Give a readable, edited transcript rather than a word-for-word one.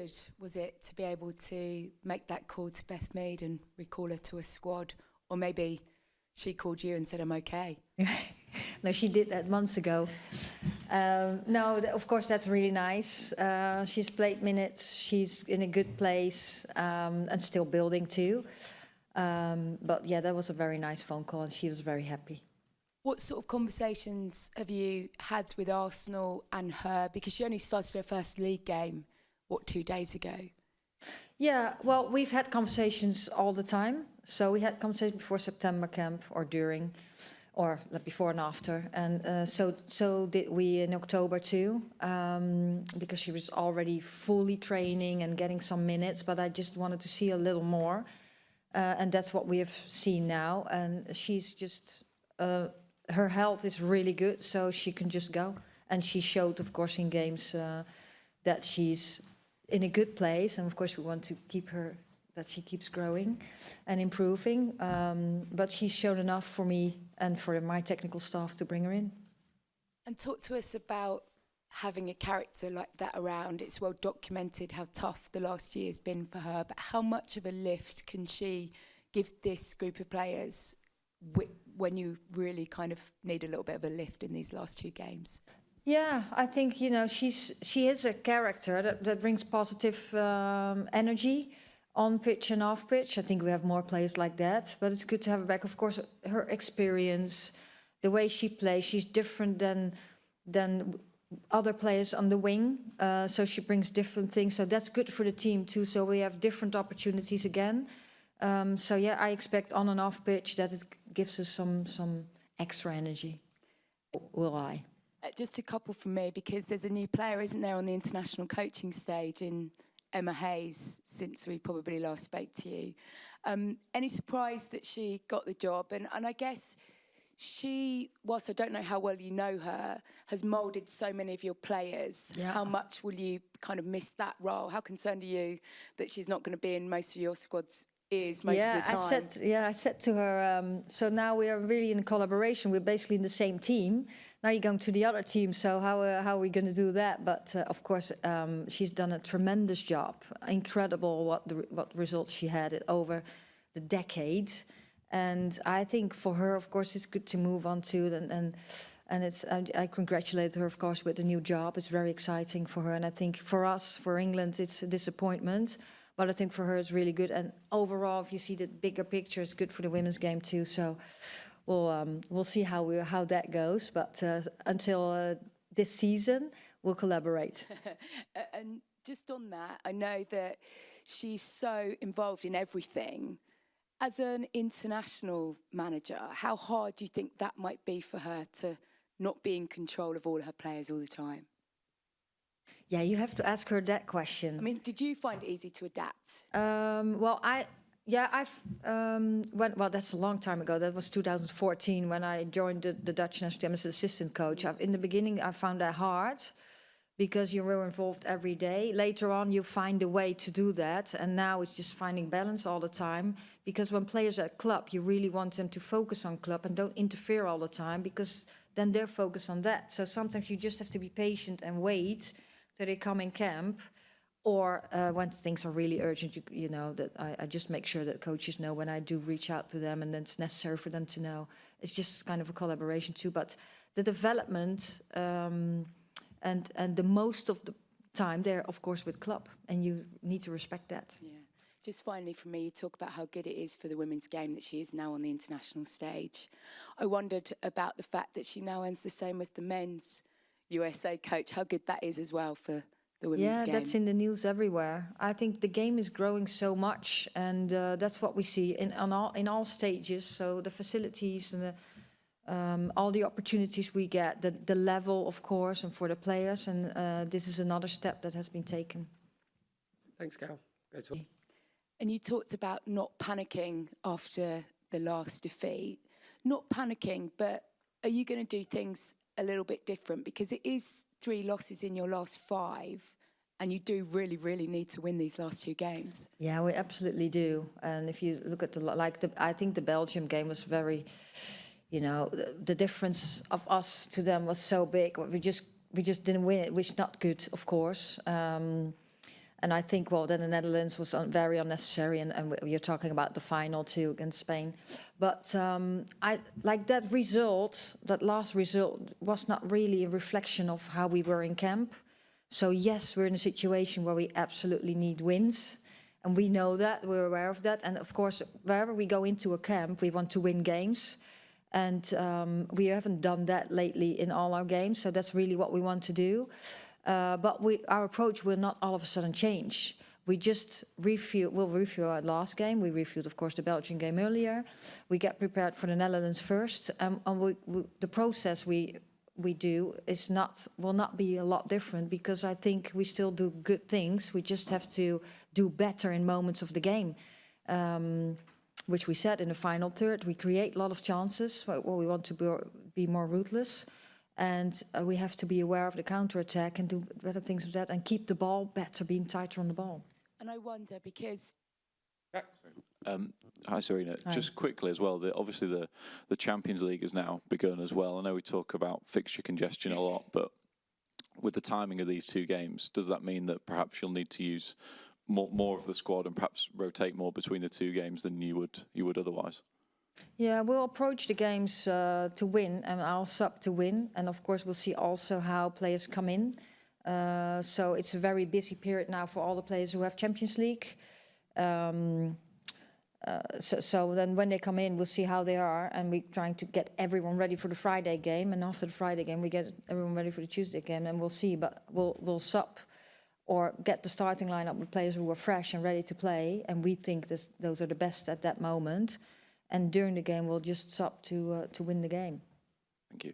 good was it to be able to make that call to Beth Mead and recall her to a squad? Or maybe she called you and said, I'm okay. No, she did that months ago. No, of course, that's really nice. She's played minutes. She's in a good place and still building too. But yeah, that was a very nice phone call and she was very happy. What sort of conversations have you had with Arsenal and her? Because she only started her first league game, 2 days ago? Yeah, well, we've had conversations all the time. So we had conversations before September camp or during, or before and after. And so did we in October too, because she was already fully training and getting some minutes, but I just wanted to see a little more. And that's what we have seen now. And she's just, her health is really good, so she can just go. And she showed, of course, in games that she's in a good place. And of course, we want to keep her, that she keeps growing and improving. But she's shown enough for me and for my technical staff to bring her in. And talk to us about having a character like that around. It's well documented how tough the last year has been for her, but how much of a lift can she give this group of players when you really kind of need a little bit of a lift in these last 2 games? Yeah, I think, you know, she is a character that brings positive energy on pitch and off pitch. I think we have more players like that, but it's good to have her back. Of course, her experience, the way she plays, she's different than other players on the wing, so she brings different things. So that's good for the team too. So we have different opportunities again. So yeah, I expect on and off pitch that it gives us some extra energy. Will I? Just a couple from me, because there's a new player, isn't there, on the international coaching stage in Emma Hayes since we probably last spoke to you. Any surprise that she got the job? And I guess she, whilst I don't know how well you know her, has moulded so many of your players. Yeah. How much will you kind of miss that role? How concerned are you that she's not going to be in most of your squad's ears most of the time? I said to her, so now we are really in collaboration. We're basically in the same team. Now you're going to the other team, so how are we going to do that? But of course, she's done a tremendous job. Incredible what results she had over the decade. And I think for her, of course, it's good to move on to, and it's I congratulate her, of course, with the new job. It's very exciting for her, and I think for us, for England, it's a disappointment. But I think for her, it's really good. And overall, if you see the bigger picture, it's good for the women's game too. So we'll see how that goes. But until this season, we'll collaborate. And just on that, I know that she's so involved in everything. As an international manager, how hard do you think that might be for her to not be in control of all her players all the time? Yeah, you have to ask her that question. I mean, did you find it easy to adapt? Well, that's a long time ago. That was 2014 when I joined the Dutch national team as assistant coach. In the beginning, I found that hard because you were involved every day. Later on, you find a way to do that. And now it's just finding balance all the time. Because when players are at club, you really want them to focus on club and don't interfere all the time, because then they're focused on that. So sometimes you just have to be patient and wait till they come in camp. Or when things are really urgent, you know, that I just make sure that coaches know when I do reach out to them, and then it's necessary for them to know. It's just kind of a collaboration too. But the development and the most of the time, they're of course with club, and you need to respect that. Yeah. Just finally from me, you talk about how good it is for the women's game that she is now on the international stage. I wondered about the fact that she now earns the same as the men's USA coach, how good that is as well for the women's game. Yeah, that's in the news everywhere. I think the game is growing so much, and that's what we see in all stages. So the facilities and all the opportunities we get, the level, of course, and for the players. And this is another step that has been taken. Thanks, Gal. And you talked about not panicking after the last defeat. Not panicking, but are you going to do things a little bit different? Because it is 3 losses in your last 5, and you do really, really need to win these last 2 games. Yeah, we absolutely do. And if you look at I think the Belgium game was very, you know, the difference of us to them was so big. We just didn't win it, which is not good, of course. And I think, well, then the Netherlands was very unnecessary, and you're talking about the final too against Spain. But I like that result, that last result was not really a reflection of how we were in camp. So yes, we're in a situation where we absolutely need wins. And we know that, we're aware of that. And of course, wherever we go into a camp, we want to win games. And we haven't done that lately in all our games. So that's really what we want to do. But our approach will not all of a sudden change. We just we'll review our last game. We reviewed, of course, the Belgian game earlier. We get prepared for the Netherlands first. And the process we do will not be a lot different, because I think we still do good things. We just have to do better in moments of the game, which we said in the final third. We create a lot of chances. Well, we want to be more ruthless. And we have to be aware of the counter-attack and do better things with that, and keep the ball better, being tighter on the ball. And I wonder, because... Hi, Serena. Hi. Just quickly as well, obviously the Champions League has now begun as well. I know we talk about fixture congestion a lot, but with the timing of these two games, does that mean that perhaps you'll need to use more of the squad and perhaps rotate more between the two games than you would otherwise? Yeah, we'll approach the games to win, and I'll sub to win. And of course, we'll see also how players come in. So it's a very busy period now for all the players who have Champions League. So then when they come in, we'll see how they are, and we're trying to get everyone ready for the Friday game. And after the Friday game, we get everyone ready for the Tuesday game, and we'll see. But we'll sub or get the starting lineup with players who are fresh and ready to play, and we think those are the best at that moment. And during the game, we'll just sub to win the game. Thank you.